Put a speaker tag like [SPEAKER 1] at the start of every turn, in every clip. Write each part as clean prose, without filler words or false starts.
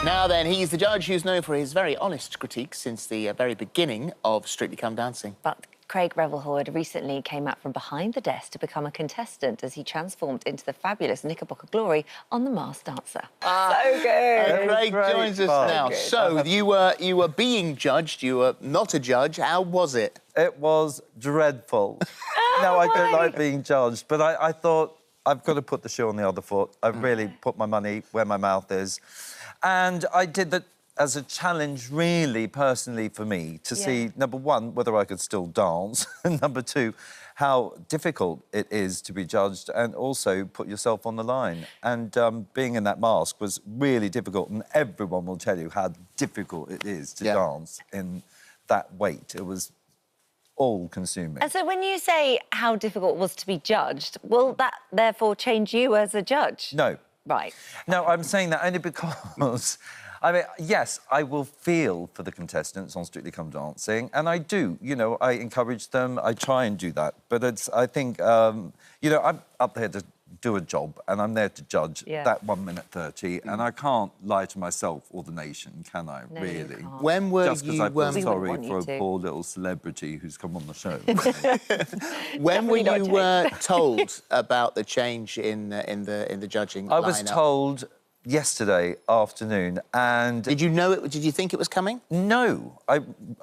[SPEAKER 1] Now then, he's the judge who's known for his very honest critiques since the very beginning of Strictly Come Dancing.
[SPEAKER 2] But Craig Revel Horwood recently came out from behind the desk to become a contestant as he transformed into the fabulous Knickerbocker Glory on The Masked Dancer. So good!
[SPEAKER 1] Craig joins us now. So, you were being judged, you were not a judge. How was it?
[SPEAKER 3] It was dreadful. No, I don't like being judged, but I thought, I've got to put the shoe on the other foot. I've really put my money where my mouth is. And I did that as a challenge, really, personally, for me, to see, number one, whether I could still dance, and number two, how difficult it is to be judged and also put yourself on the line. And being in that mask was really difficult, and everyone will tell you how difficult it is to dance in that weight. It was all-consuming.
[SPEAKER 2] And so when you say how difficult it was to be judged, will that therefore change you as a judge?
[SPEAKER 3] No.
[SPEAKER 2] Right.
[SPEAKER 3] No, I'm saying that only because... I mean, yes, I will feel for the contestants on Strictly Come Dancing, and I do. You know, I encourage them, I try and do that. But it's, I think, you know, I'm up there to do a job, and I'm there to judge that 1 minute 30, and I can't lie to myself or the nation, can I,
[SPEAKER 2] No,
[SPEAKER 3] really?
[SPEAKER 2] you can't.
[SPEAKER 1] When were
[SPEAKER 3] Just because I feel sorry for a
[SPEAKER 2] to.
[SPEAKER 3] poor little celebrity who's come on the show.
[SPEAKER 1] When were you told about the change in the judging
[SPEAKER 3] I was
[SPEAKER 1] lineup?
[SPEAKER 3] told yesterday afternoon, and...
[SPEAKER 1] Did you know it? Did you think it was coming?
[SPEAKER 3] No,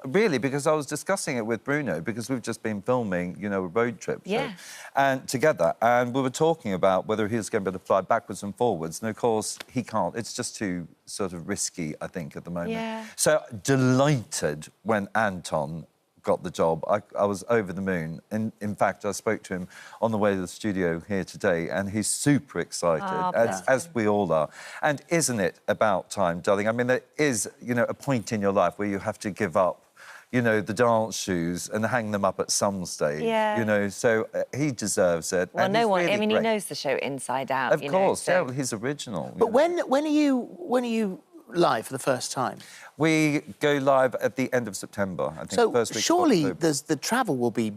[SPEAKER 3] really, because I was discussing it with Bruno, because we've just been filming, you know, a road trip show, and together, and we were talking about whether he was going to be able to fly backwards and forwards, and of course he can't. It's just too sort of risky, I think, at the moment.
[SPEAKER 2] Yeah.
[SPEAKER 3] So delighted when Anton got the job. I was over the moon. And in fact, I spoke to him on the way to the studio here today, and he's super excited, as we all are. And isn't it about time, darling? I mean, there is, you know, a point in your life where you have to give up, you know, the dance shoes and hang them up at some stage.
[SPEAKER 2] Yeah.
[SPEAKER 3] You know, so he deserves it.
[SPEAKER 2] Well,
[SPEAKER 3] and
[SPEAKER 2] no one...
[SPEAKER 3] really
[SPEAKER 2] I mean,
[SPEAKER 3] great.
[SPEAKER 2] he knows the show inside out,
[SPEAKER 3] Of
[SPEAKER 2] you
[SPEAKER 3] course,
[SPEAKER 2] know, so...
[SPEAKER 3] yeah, well, he's original.
[SPEAKER 1] But when are you live for the first time?
[SPEAKER 3] We go live at the end of September, I think.
[SPEAKER 1] So
[SPEAKER 3] first week
[SPEAKER 1] surely
[SPEAKER 3] of October.
[SPEAKER 1] the travel will be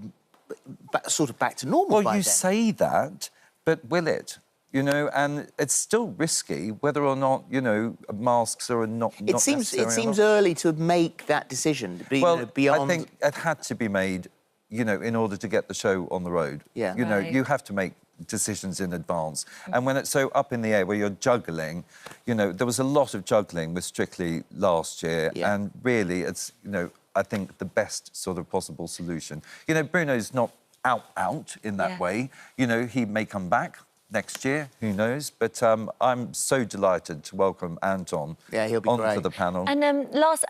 [SPEAKER 1] sort of back to normal by
[SPEAKER 3] Well, you
[SPEAKER 1] then.
[SPEAKER 3] say that, but will it? You know, and it's still risky whether or not, you know, masks are not
[SPEAKER 1] It seems early to make that decision.
[SPEAKER 3] Well,
[SPEAKER 1] beyond...
[SPEAKER 3] I think it had to be made, you know, in order to get the show on the road.
[SPEAKER 1] Yeah.
[SPEAKER 3] You know, you have to make decisions in advance. And when it's so up in the air where you're juggling, you know, there was a lot of juggling with Strictly last year, and really it's, you know, I think the best sort of possible solution. You know, Bruno's not out in that way. You know, he may come back next year, who knows? But I'm so delighted to welcome Anton
[SPEAKER 1] he'll be
[SPEAKER 3] onto
[SPEAKER 1] great.
[SPEAKER 3] the panel.
[SPEAKER 2] And I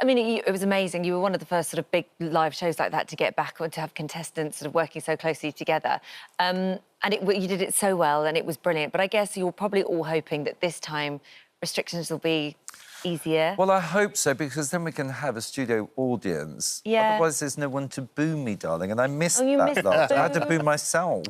[SPEAKER 2] mean, it was amazing. You were one of the first sort of big live shows like that to get back or to have contestants sort of working so closely together. And you did it so well, and it was brilliant. But I guess you're probably all hoping that this time restrictions will be easier.
[SPEAKER 3] Well, I hope so, because then we can have a studio audience.
[SPEAKER 2] Yeah.
[SPEAKER 3] Otherwise, there's no one to boo me, darling, and I missed
[SPEAKER 2] you
[SPEAKER 3] that
[SPEAKER 2] missed
[SPEAKER 3] last.
[SPEAKER 2] the
[SPEAKER 3] I had to boo myself.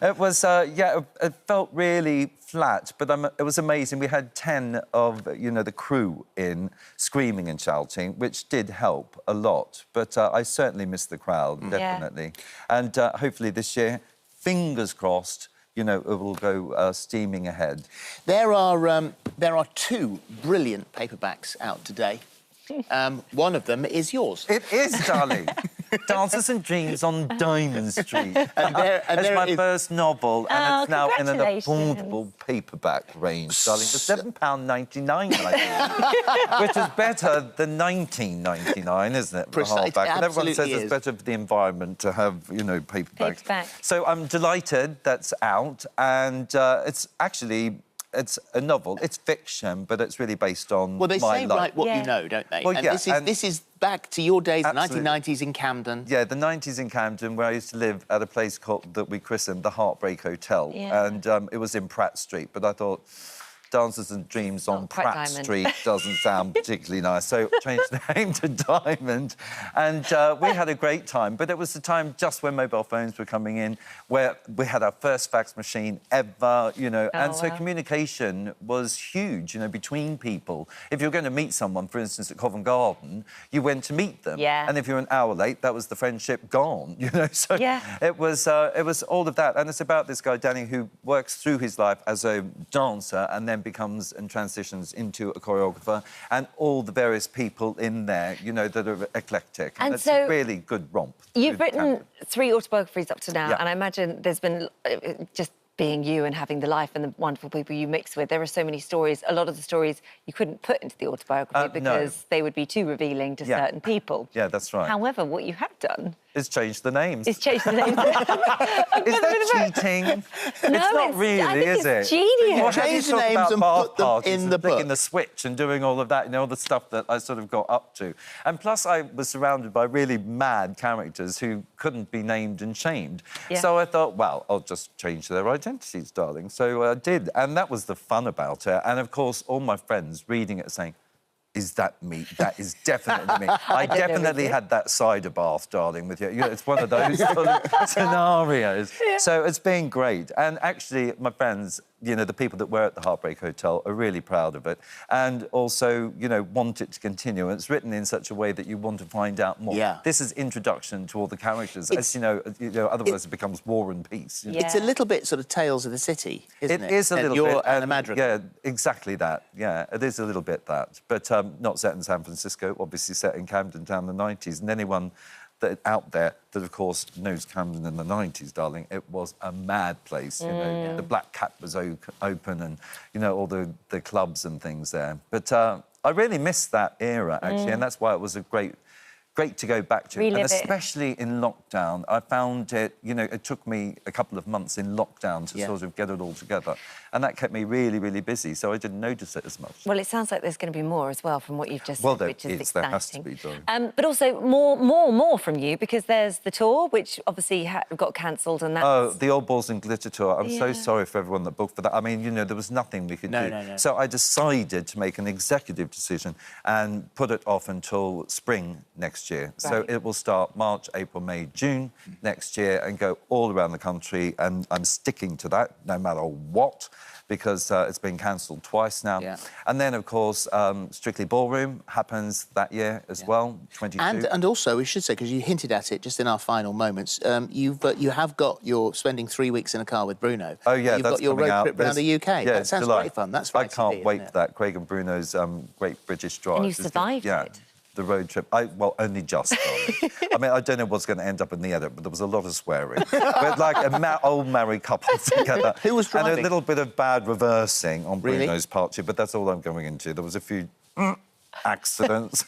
[SPEAKER 3] It was, it felt really flat, but it was amazing. We had 10 of, you know, the crew in screaming and shouting, which did help a lot. But I certainly missed the crowd, definitely. And hopefully this year, fingers crossed, you know, it will go steaming ahead.
[SPEAKER 1] There are two brilliant paperbacks out today. One of them is yours.
[SPEAKER 3] It is, darling. Dances and Dreams on Diamond Street. It's my first novel, and it's now in an affordable paperback range, darling, for £7.99, I think, which is better than £19.99, isn't it, for hardback? And everyone says it's better for the environment to have, you know, paperbacks. So I'm delighted that's out, and it's actually... It's a novel. It's fiction, but it's really based on
[SPEAKER 1] Well, they say
[SPEAKER 3] life.
[SPEAKER 1] write what you know, don't they?
[SPEAKER 3] Well,
[SPEAKER 1] and this is back to your days, the
[SPEAKER 3] Absolutely.
[SPEAKER 1] 1990s in Camden.
[SPEAKER 3] Yeah, the 90s in Camden, where I used to live at a place that we christened the Heartbreak Hotel. And it was in Pratt Street, but I thought... Dances and Dreams on Pratt Street doesn't sound particularly nice, so changed the name to Diamond. And we had a great time, but it was the time just when mobile phones were coming in, where we had our first fax machine ever, you know, and so communication was huge, you know, between people. If you were going to meet someone, for instance, at Covent Garden, you went to meet them. And if you were an hour late, that was the friendship gone, you know, so it was all of that. And it's about this guy, Danny, who works through his life as a dancer and then then becomes and transitions into a choreographer, and all the various people in there, you know, that are eclectic. And it's a really good romp.
[SPEAKER 2] You've written 3 autobiographies up to now,
[SPEAKER 3] Yeah.
[SPEAKER 2] and I imagine there's been just being you and having the life and the wonderful people you mix with, there are so many stories. A lot of the stories you couldn't put into the autobiography because they would be too revealing to certain people.
[SPEAKER 3] Yeah, that's right.
[SPEAKER 2] However, what you have done
[SPEAKER 3] is change the names.
[SPEAKER 2] Is change the names.
[SPEAKER 3] Is that cheating?
[SPEAKER 2] No,
[SPEAKER 3] it's not really,
[SPEAKER 2] I think
[SPEAKER 3] is it?
[SPEAKER 2] It's genius.
[SPEAKER 3] Well,
[SPEAKER 1] Change the names and put them in the book.
[SPEAKER 3] Flicking the switch and doing all of that, you know, all the stuff that I sort of got up to. And plus, I was surrounded by really mad characters who couldn't be named and shamed.
[SPEAKER 2] Yeah.
[SPEAKER 3] So I thought, well, I'll just change their identities, darling. So I did, and that was the fun about it. And of course, all my friends reading it saying, is that me? That is definitely me. I definitely had that cider bath, darling, with you. You know, it's one of those sort of scenarios. Yeah. So it's been great. And actually, my friends, you know, the people that were at the Heartbreak Hotel are really proud of it and also, you know, want it to continue. And it's written in such a way that you want to find out more.
[SPEAKER 1] Yeah.
[SPEAKER 3] This is introduction to all the characters. As you know, otherwise it becomes War and Peace. You know?
[SPEAKER 2] Yeah.
[SPEAKER 1] It's a little bit sort of Tales of the City, isn't it?
[SPEAKER 3] It is a little bit.
[SPEAKER 1] You're an Madrigal.
[SPEAKER 3] Yeah, exactly that. Yeah, it is a little bit that. But not set in San Francisco, obviously set in Camden Town in the 90s. And anyone out there that, of course, knows Camden in the 90s, darling, it was a mad place, you know. The Black Cat was open and, you know, all the clubs and things there. But I really missed that era, actually, and that's why it was a great to go back to.
[SPEAKER 2] Relive
[SPEAKER 3] and especially in lockdown, I found it, you know, it took me a couple of months in lockdown to sort of get it all together. And that kept me really, really busy, so I didn't notice it as much.
[SPEAKER 2] Well, it sounds like there's going to be more as well from what you've just said, which is exciting.
[SPEAKER 3] There has to be, darling.
[SPEAKER 2] But also more from you, because there's the tour, which obviously got cancelled, and that's...
[SPEAKER 3] Oh, the Old Balls and Glitter tour. I'm so sorry for everyone that booked for that. I mean, you know, there was nothing we could do.
[SPEAKER 1] No.
[SPEAKER 3] So I decided to make an executive decision and put it off until spring next year. Right. So it will start March, April, May, June next year and go all around the country, and I'm sticking to that no matter what, because it's been cancelled twice now. Yeah. And then, of course, Strictly Ballroom happens that year as well, 22.
[SPEAKER 1] And also, we should say, because you hinted at it just in our final moments, you have got your spending 3 weeks in a car with Bruno.
[SPEAKER 3] Oh, yeah,
[SPEAKER 1] You've got your road trip around the UK.
[SPEAKER 3] Yeah,
[SPEAKER 1] that sounds great fun. That's right.
[SPEAKER 3] I can't wait for that. Craig and Bruno's Great British Drive.
[SPEAKER 2] And you survived it.
[SPEAKER 3] The road trip. Well, only just. I mean, I don't know what's going to end up in the edit, but there was a lot of swearing. But like old married couple together.
[SPEAKER 1] Who was driving?
[SPEAKER 3] And a little bit of bad reversing on Bruno's part too, but that's all I'm going into. There was a few accidents.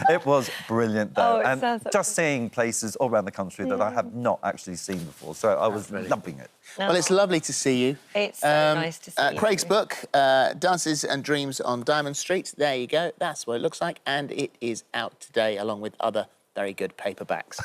[SPEAKER 3] It was brilliant, though. And just seeing places all around the country that I have not actually seen before. So I was loving it.
[SPEAKER 1] Well, it's lovely to see you.
[SPEAKER 2] It's so nice to see you.
[SPEAKER 1] Craig's book, Dances and Dreams on Diamond Street. There you go. That's what it looks like. And it is out today, along with other very good paperbacks.